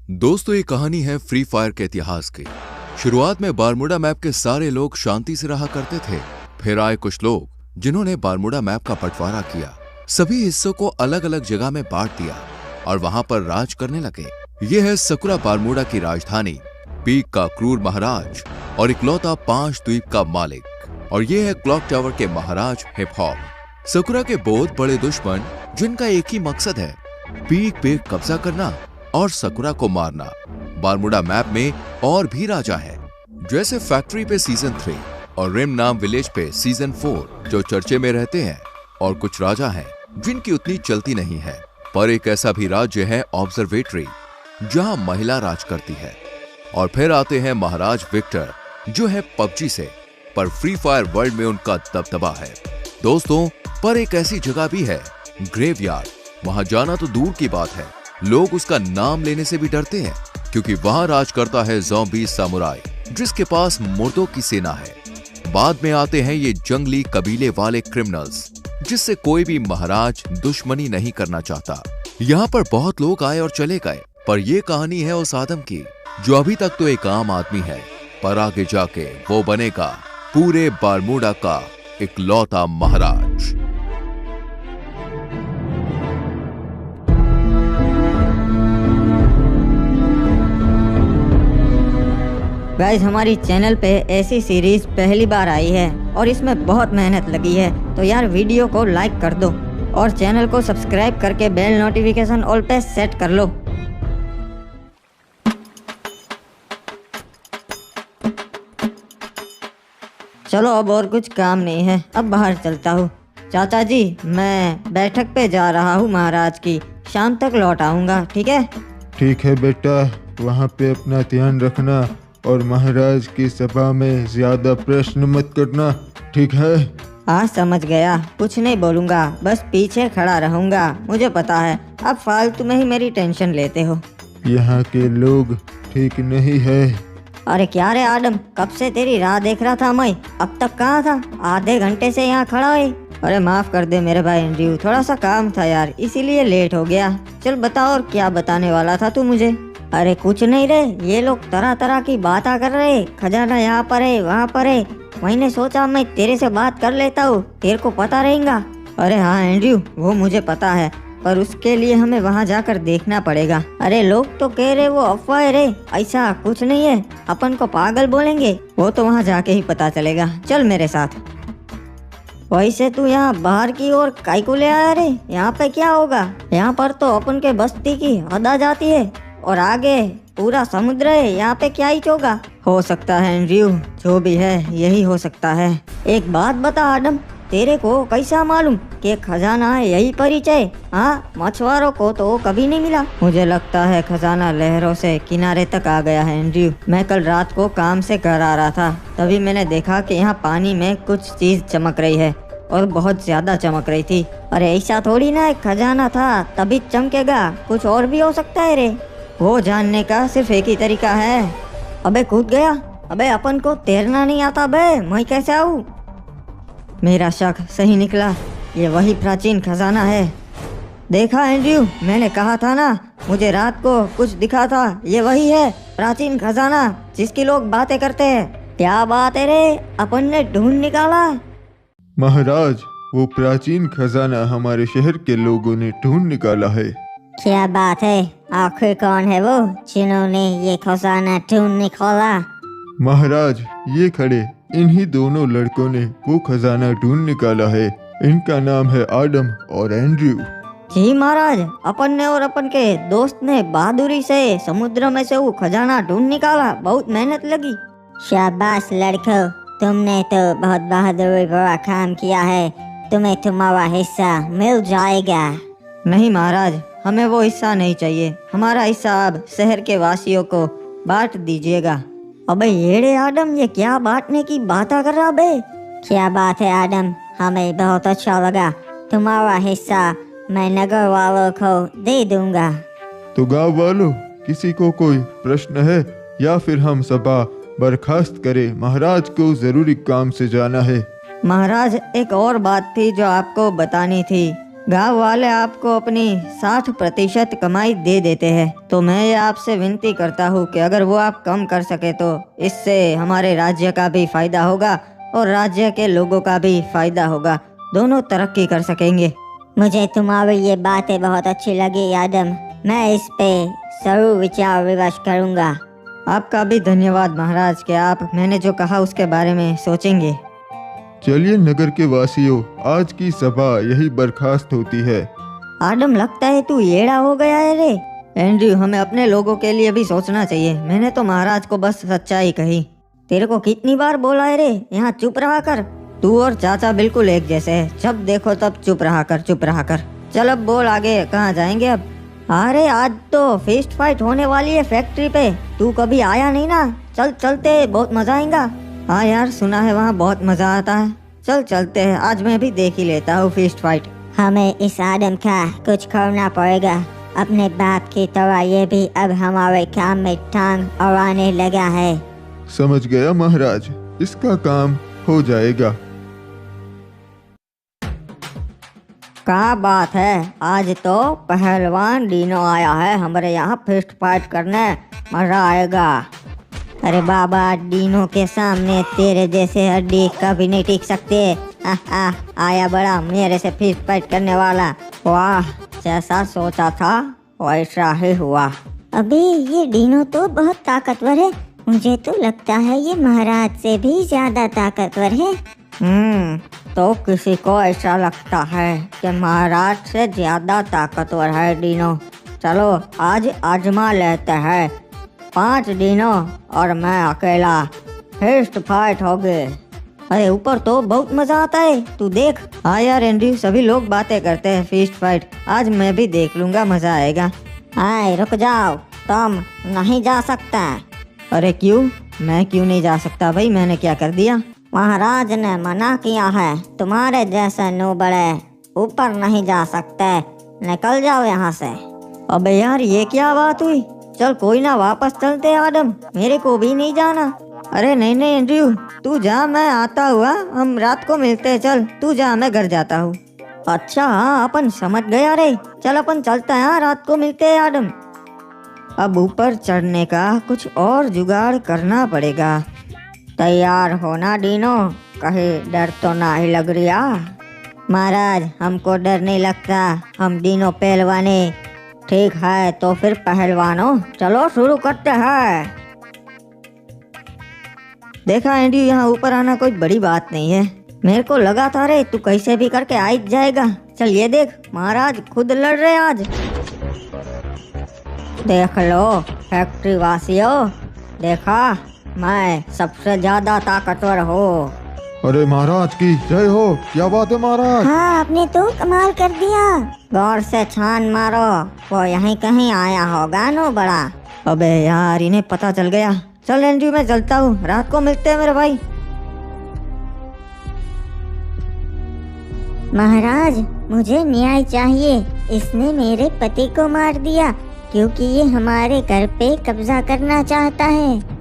दोस्तों, ये कहानी है फ्री फायर के इतिहास की। शुरुआत में बारमूडा मैप के सारे लोग शांति से रहा करते थे। फिर आए कुछ लोग जिन्होंने बारमूडा मैप का बंटवारा किया, सभी हिस्सों को अलग अलग जगह में बांट दिया और वहां पर राज करने लगे। ये है सकुरा, बारमूडा की राजधानी, पीक का क्रूर महाराज और इकलौता 5 द्वीप का मालिक। और ये है क्लॉक टावर के महाराज हिप हॉप। सकुरा के बहुत बड़े दुश्मन जिनका एक ही मकसद है, पीक पे कब्जा करना और सकुरा को मारना। बारमूडा मैप में और भी राजा है, जैसे फैक्ट्री पे सीजन 3 और रिम नाम विलेज पे सीजन 4 जो चर्चे में रहते हैं। और कुछ राजा हैं जिनकी उतनी चलती नहीं है। पर एक ऐसा भी राज्य है ऑब्जर्वेटरी, जहां महिला राज करती है। और फिर आते हैं महाराज विक्टर, जो है पबजी से, पर फ्री फायर वर्ल्ड में उनका दबदबा है। दोस्तों, पर एक ऐसी जगह भी है, ग्रेवयार्ड। वहां जाना तो दूर की बात है, लोग उसका नाम लेने से भी डरते हैं, क्योंकि वहां राज करता है ज़ॉम्बी सामुराई, जिसके पास मुर्दों की सेना है। बाद में आते हैं ये जंगली कबीले वाले क्रिमिनल्स, जिससे कोई भी महाराज दुश्मनी नहीं करना चाहता। यहाँ पर बहुत लोग आए और चले गए, पर ये कहानी है उस आदम की जो अभी तक तो एक आम आदमी है, पर आगे जाके वो बनेगा पूरे बारमूडा का इकलौता महाराज। गाइस, हमारी चैनल पे ऐसी सीरीज पहली बार आई है और इसमें बहुत मेहनत लगी है, तो यार वीडियो को लाइक कर दो और चैनल को सब्सक्राइब करके बेल नोटिफिकेशन ऑल पे सेट कर लो। चलो, अब और कुछ काम नहीं है, अब बाहर चलता हूँ। चाचा जी, मैं बैठक पे जा रहा हूँ महाराज की, शाम तक लौट आऊँगा, ठीक है? ठीक है बेटा, वहाँ पे अपना ध्यान रखना और महाराज की सभा में ज्यादा प्रश्न मत करना, ठीक है? हाँ, समझ गया, कुछ नहीं बोलूँगा, बस पीछे खड़ा रहूँगा। मुझे पता है अब फालतू में ही मेरी टेंशन लेते हो। यहाँ के लोग ठीक नहीं है। अरे क्या रे आदम, कब से तेरी राह देख रहा था मैं, अब तक कहाँ था? आधे घंटे से यहाँ खड़ा है। अरे माफ कर दे मेरे भाई एंड्रयू, थोड़ा सा काम था यार, इसीलिए लेट हो गया। चल बताओ, और क्या बताने वाला था तू मुझे? अरे कुछ नहीं रे, ये लोग तरह तरह की बातें कर रहे, खजाना यहाँ पर है, वहाँ पर है। मैंने सोचा मैं तेरे से बात कर लेता हूँ, तेरे को पता रहेगा। अरे हाँ एंड्रयू, वो मुझे पता है, पर उसके लिए हमें वहाँ जाकर देखना पड़ेगा। अरे लोग तो कह रहे वो अफवाह है रे, ऐसा कुछ नहीं है, अपन को पागल बोलेंगे। वो तो वहाँ जाके ही पता चलेगा, चल मेरे साथ। वैसे तू यहाँ बाहर की ओर काहे को ले आया रे? यहाँ पे क्या होगा? यहाँ पर तो अपन के बस्ती की हद आ जाती है और आगे पूरा समुद्र है, यहाँ पे क्या ही होगा? हो सकता है एंड्रयू, जो भी है यही हो सकता है। एक बात बता आदम, तेरे को कैसा मालूम कि खजाना है यही परिचय? हाँ, मछुआरों को तो कभी नहीं मिला। मुझे लगता है खजाना लहरों से किनारे तक आ गया है एंड्रयू। मैं कल रात को काम से घर आ रहा था, तभी मैंने देखा कि यहाँ पानी में कुछ चीज चमक रही है और बहुत ज्यादा चमक रही थी। अरे ऐसा थोड़ी ना खजाना था तभी चमकेगा, कुछ और भी हो सकता है रे। वो जानने का सिर्फ एक ही तरीका है। अबे कूद गया। अबे अपन को तैरना नहीं आता बे, मैं कैसे आऊँ? मेरा शक सही निकला, ये वही प्राचीन खजाना है। देखा एंड्रयू, मैंने कहा था ना, मुझे रात को कुछ दिखा था, ये वही है प्राचीन खजाना जिसकी लोग बातें करते हैं। क्या बात है रे, अपन ने ढूंढ निकाला। महाराज, वो प्राचीन खजाना हमारे शहर के लोगों ने ढूंढ निकाला है। क्या बात है? आखिर कौन है वो जिन्होंने ये खजाना ढूंढ निकाला? महाराज, ये खड़े इन्हीं दोनों लड़कों ने वो खजाना ढूंढ निकाला है। इनका नाम है आदम और एंड्रयू। जी महाराज, अपन ने और अपन के दोस्त ने बहादुरी से समुद्र में से वो खजाना ढूंढ निकाला, बहुत मेहनत लगी। शाबाश लड़कों, तुमने तो बहुत बहादुरी भरा काम किया है, तुम्हें तुम्हारा हिस्सा मिल जाएगा। नहीं महाराज, हमें वो हिस्सा नहीं चाहिए, हमारा हिस्सा अब शहर के वासियों को बांट दीजिएगा। अबे येड़े आदम, ये क्या बांटने की बात कर रहा बे? क्या बात है आदम, हमें बहुत अच्छा लगा, तुम्हारा हिस्सा मैं नगर वालों को दे दूंगा। तो गांव वालों, किसी को कोई प्रश्न है या फिर हम सभा बर्खास्त करें? महाराज को जरूरी काम से जाना है। महाराज, एक और बात थी जो आपको बतानी थी। गांव वाले आपको अपनी 60% कमाई दे देते हैं, तो मैं ये आपसे विनती करता हूँ कि अगर वो आप कम कर सके तो इससे हमारे राज्य का भी फायदा होगा और राज्य के लोगों का भी फायदा होगा, दोनों तरक्की कर सकेंगे। मुझे तुम्हारी ये बातें बहुत अच्छी लगी आदम, मैं इस पे जरूर विचार विमर्श करूँगा। आपका भी धन्यवाद महाराज कि आप मैंने जो कहा उसके बारे में सोचेंगे। चलिए नगर के वासियों, आज की सभा यही बर्खास्त होती है। आदम, लगता है तू येड़ा हो गया है रे। एंड्रयू, हमें अपने लोगों के लिए भी सोचना चाहिए। मैंने तो महाराज को बस सच्चाई कही। तेरे को कितनी बार बोला है रे, यहाँ चुप रहा कर। तू और चाचा बिल्कुल एक जैसे है, जब देखो तब चुप रहा कर, चुप रहा कर। चल अब बोल आगे, कहाँ जाएंगे अब? अरे आज तो फिस्ट फाइट होने वाली है फैक्ट्री पे, तू कभी आया नहीं ना। चल चलते, बहुत मजा आएगा। हाँ यार, सुना है वहाँ बहुत मजा आता है। चल चलते हैं, आज मैं भी देख ही लेता हूँ फिस्ट फाइट। हमें इस आदम का कुछ करना पड़ेगा। अपने बाप की तरह ये भी अब हमारे काम में टांग अड़ाने लगा है। समझ गया महाराज, इसका काम हो जाएगा। क्या बात है, आज तो पहलवान डीनो आया है हमारे यहाँ फिस्ट फाइट करने, मजा आएगा। अरे बाबा, डीनो के सामने तेरे जैसे हड्डी कभी नहीं टिक सकते। आया बड़ा मेरे से फिस्ट फाइट करने वाला। वाह, जैसा सोचा था वैसा ही हुआ। अभी ये डीनो तो बहुत ताकतवर है, मुझे तो लगता है ये महाराज से भी ज्यादा ताकतवर है। तो किसी को ऐसा लगता है कि महाराज से ज्यादा ताकतवर है डीनो। चलो आज आजमा लेते हैं। 5 डीनो और मैं अकेला, फिस्ट फाइट हो गए। अरे ऊपर तो बहुत मजा आता है, तू देख। हाँ यार एंड्रयू, सभी लोग बातें करते हैं फिस्ट फाइट, आज मैं भी देख लूंगा, मजा आएगा। हाय रुक जाओ, तुम नहीं जा सकता। अरे क्यों? मैं क्यों नहीं जा सकता भाई, मैंने क्या कर दिया? महाराज ने मना किया है, तुम्हारे जैसे नूबड़े ऊपर नहीं जा सकते, निकल जाओ यहाँ से। अबे यार, ये क्या बात हुई? चल कोई ना, वापस चलते आदम, मेरे को भी नहीं जाना। अरे नहीं नहीं एंड्रयू, तू जा, मैं आता हुआ, हम रात को मिलते हैं। चल तू जा, मैं घर जाता हूँ। अच्छा हाँ, अपन समझ गया रे। चल अपन चलते हैं, रात को मिलते हैं आदम। अब ऊपर चढ़ने का कुछ और जुगाड़ करना पड़ेगा। तैयार होना डीनो, कहीं डर तो ना ही लग रहा? महाराज, हमको डर नहीं लगता, हम डीनो पहलवाने। ठीक है, तो फिर पहलवानों चलो शुरू करते हैं। देखा एंड्रयू, यहाँ ऊपर आना कोई बड़ी बात नहीं है। मेरे को लगा था रे तू कैसे भी करके आ ही जाएगा। चल ये देख, महाराज खुद लड़ रहे आज। देख लो फैक्ट्री वासियों, देखा मैं सबसे ज्यादा ताकतवर हूँ। अरे महाराज की जय हो, क्या बात है महाराज। हाँ, आपने तो कमाल कर दिया। गौर से छान मारो, वो यहीं कहीं आया होगा नो बड़ा। अबे यार, इन्हें पता चल गया। चल एंड्रयू, मैं चलता हूँ, रात को मिलते हैं मेरे भाई। महाराज, मुझे न्याय चाहिए। इसने मेरे पति को मार दिया क्योंकि ये हमारे घर पे कब्जा करना चाहता है।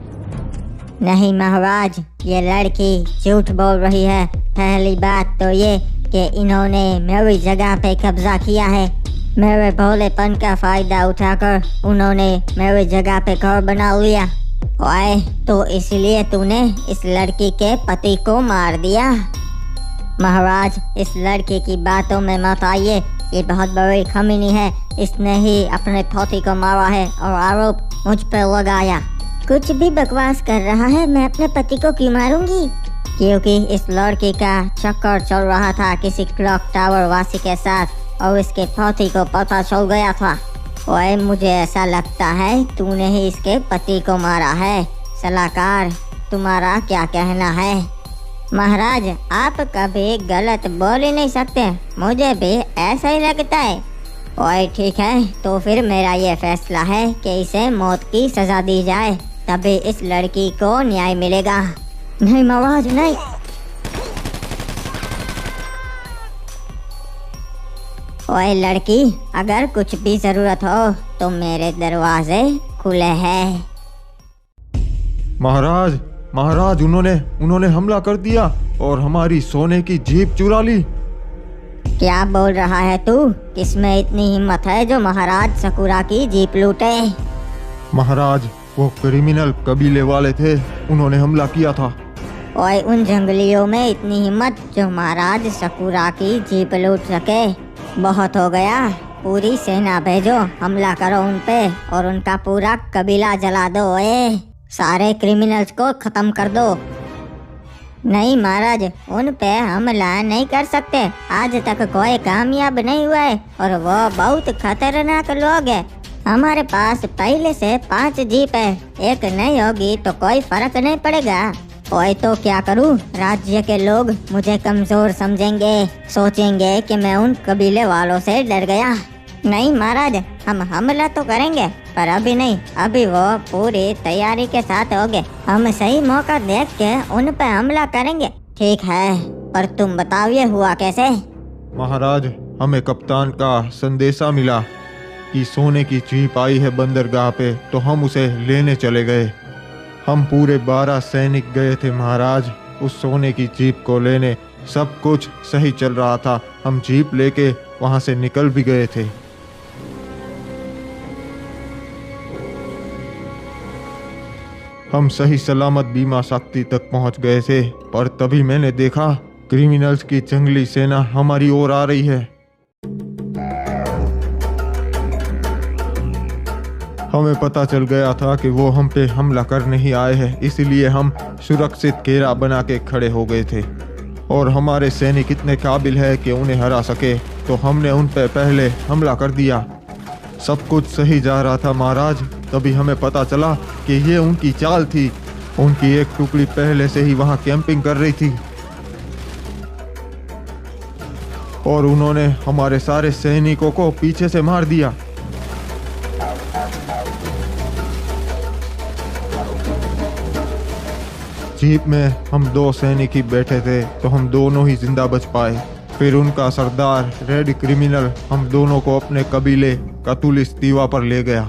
नहीं महाराज, ये लड़की झूठ बोल रही है। पहली बात तो ये कि इन्होंने मेरी जगह पे कब्जा किया है। मेरे भोलेपन का फायदा उठाकर उन्होंने मेरी जगह पे घर बना लिया। ओए, तो इसलिए तूने इस लड़की के पति को मार दिया? महाराज, इस लड़के की बातों में मत आइए, ये बहुत बड़ी खमीनी है। इसने ही अपने पति को मारा है और आरोप मुझ पर लगाया। कुछ भी बकवास कर रहा है, मैं अपने पति को क्यों मारूंगी? क्योंकि इस लड़की का चक्कर चल रहा था किसी क्लॉक टावर वासी के साथ और इसके पति को पता चल गया था। ओए, मुझे ऐसा लगता है तूने ही इसके पति को मारा है। सलाहकार, तुम्हारा क्या कहना है? महाराज, आप कभी गलत बोल ही नहीं सकते, मुझे भी ऐसा ही लगता है। ओए ठीक है, तो फिर मेरा ये फैसला है कि इसे मौत की सजा दी जाए, तभी इस लड़की को न्याय मिलेगा। नहीं महाराज, नहीं। ओए लड़की, अगर कुछ भी जरूरत हो तो मेरे दरवाजे खुले हैं। महाराज, उन्होंने हमला कर दिया और हमारी सोने की जीप चुरा ली। क्या बोल रहा है तू? किसमें इतनी हिम्मत है जो महाराज सकुरा की जीप लूटे? महाराज, वो क्रिमिनल कबीले वाले थे, उन्होंने हमला किया था। ओए, उन जंगलियों में इतनी हिम्मत जो महाराज सकुरा की जीप लूट सके? बहुत हो गया। पूरी सेना भेजो, हमला करो उन पे और उनका पूरा कबीला जला दो। ओए, सारे क्रिमिनल्स को खत्म कर दो। नहीं महाराज, उन पे हमला नहीं कर सकते। आज तक कोई कामयाब नहीं हुआ है और वो बहुत खतरनाक लोग हैं। हमारे पास पहले से 5 जीप है, एक नहीं होगी तो कोई फर्क नहीं पड़ेगा। ओए, तो क्या करूं? राज्य के लोग मुझे कमजोर समझेंगे, सोचेंगे कि मैं उन कबीले वालों से डर गया। नहीं महाराज, हम हमला तो करेंगे पर अभी नहीं, अभी वो पूरी तैयारी के साथ होंगे। हम सही मौका देख के उन पे हमला करेंगे। ठीक है, पर तुम बताओ ये हुआ कैसे? महाराज, हमें कप्तान का संदेशा मिला कि सोने की जीप आई है बंदरगाह पे, तो हम उसे लेने चले गए। हम पूरे 12 सैनिक गए थे महाराज उस सोने की जीप को लेने। सब कुछ सही चल रहा था, हम जीप लेके वहां से निकल भी गए थे। हम सही सलामत बीमा शक्ति तक पहुंच गए थे, पर तभी मैंने देखा क्रिमिनल्स की जंगली सेना हमारी ओर आ रही है। हमें पता चल गया था कि वो हम पे हमला करने ही आए हैं, इसलिए हम सुरक्षित घेरा बना के खड़े हो गए थे। और हमारे सैनिक इतने काबिल है कि उन्हें हरा सके, तो हमने उन पे पहले हमला कर दिया। सब कुछ सही जा रहा था महाराज, तभी हमें पता चला कि ये उनकी चाल थी। उनकी एक टुकड़ी पहले से ही वहां कैंपिंग कर रही थी और उन्होंने हमारे सारे सैनिकों को पीछे से मार दिया। जीप में हम 2 सैनिक ही बैठे थे, तो हम दोनों ही जिंदा बच पाए। फिर उनका सरदार रेड क्रिमिनल हम दोनों को अपने कबीले कतुलिस दीवा पर ले गया।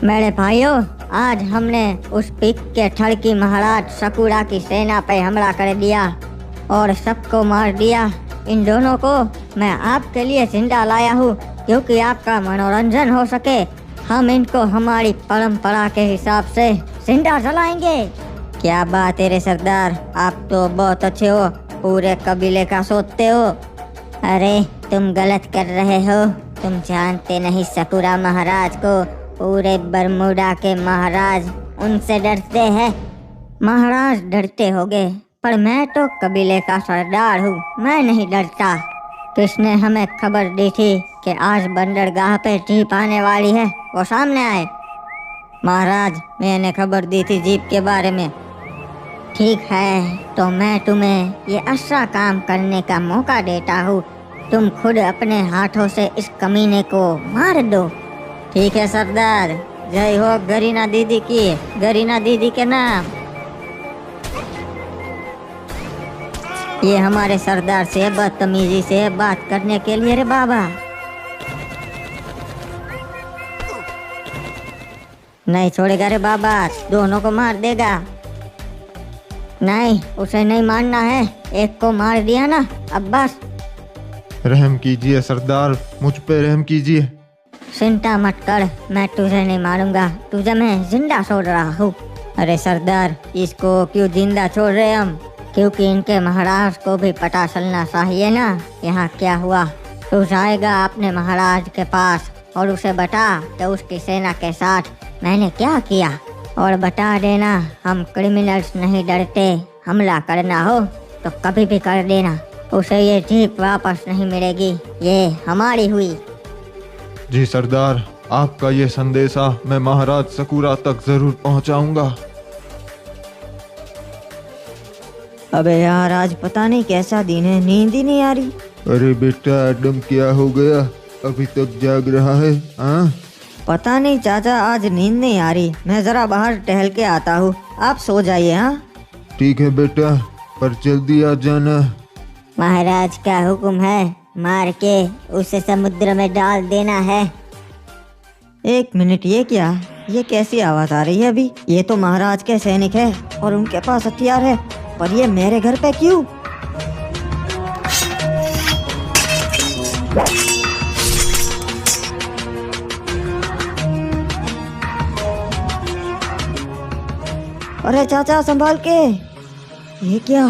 मेरे भाइयों, आज हमने उस पिक के ठड़की महाराज सकुरा की सेना पे हमला कर दिया और सबको मार दिया। इन दोनों को मैं आपके लिए जिंदा लाया हूँ क्योंकि आपका मनोरंजन हो सके। हम इनको हमारी परंपरा के हिसाब से जिंदा जलाएंगे। क्या बात है रे सरदार, आप तो बहुत अच्छे हो, पूरे कबीले का सोचते हो। अरे तुम गलत कर रहे हो, तुम जानते नहीं सकुरा महाराज को। पूरे बरमूडा के महाराज उनसे डरते हैं। महाराज डरते होंगे, पर मैं तो कबीले का सरदार हूँ, मैं नहीं डरता। किसने हमें खबर दी थी कि आज बंदरगाह पे जीप आने वाली है? वो सामने आए। महाराज, मैंने खबर दी थी जीप के बारे में। ठीक है, तो मैं तुम्हें ये अच्छा काम करने का मौका देता हूँ। तुम खुद अपने हाथों से इस कमीने को मार दो। ठीक है सरदार, जय हो गरीना दीदी की, गरीना दीदी के नाम। ये हमारे सरदार से बदतमीजी से बात करने के लिए रे बाबा। नहीं छोड़ेगा रे बाबा, दोनों को मार देगा। नहीं, उसे नहीं मारना है, एक को मार दिया ना, अब बस। रहम कीजिए सरदार, मुझ पे रहम कीजिए। चिंता मत कर, मैं तुझे नहीं मारूंगा, तुझे मैं जिंदा छोड़ रहा हूँ। अरे सरदार, इसको क्यों जिंदा छोड़ रहे हम? क्योंकि इनके महाराज को भी पता चलना चाहिए ना यहाँ क्या हुआ। तू जाएगा अपने महाराज के पास और उसे बता कि उसकी सेना के साथ मैंने क्या किया, और बता देना हम क्रिमिनल्स नहीं डरते, हमला करना हो तो कभी भी कर देना। उसे ये जीप वापस नहीं मिलेगी, ये हमारी हुई। जी सरदार, आपका ये संदेशा मैं महाराज सकुरा तक जरूर पहुंचाऊंगा। अबे यार, आज पता नहीं कैसा दिन है, नींद ही नहीं आ रही। अरे बेटा एडम, क्या हो गया? अभी तक जाग रहा है? हाँ, पता नहीं चाचा, आज नींद नहीं आ रही। मैं जरा बाहर टहल के आता हूँ, आप सो जाइए। हाँ ठीक है बेटा, पर जल्दी आ जाना। महाराज का हुक्म है, मार के उसे समुद्र में डाल देना है। एक मिनट, ये क्या? ये कैसी आवाज आ रही है अभी? ये तो महाराज के सैनिक है और उनके पास हथियार है, पर ये मेरे घर पे क्यों? अरे चाचा संभाल के। ये क्या?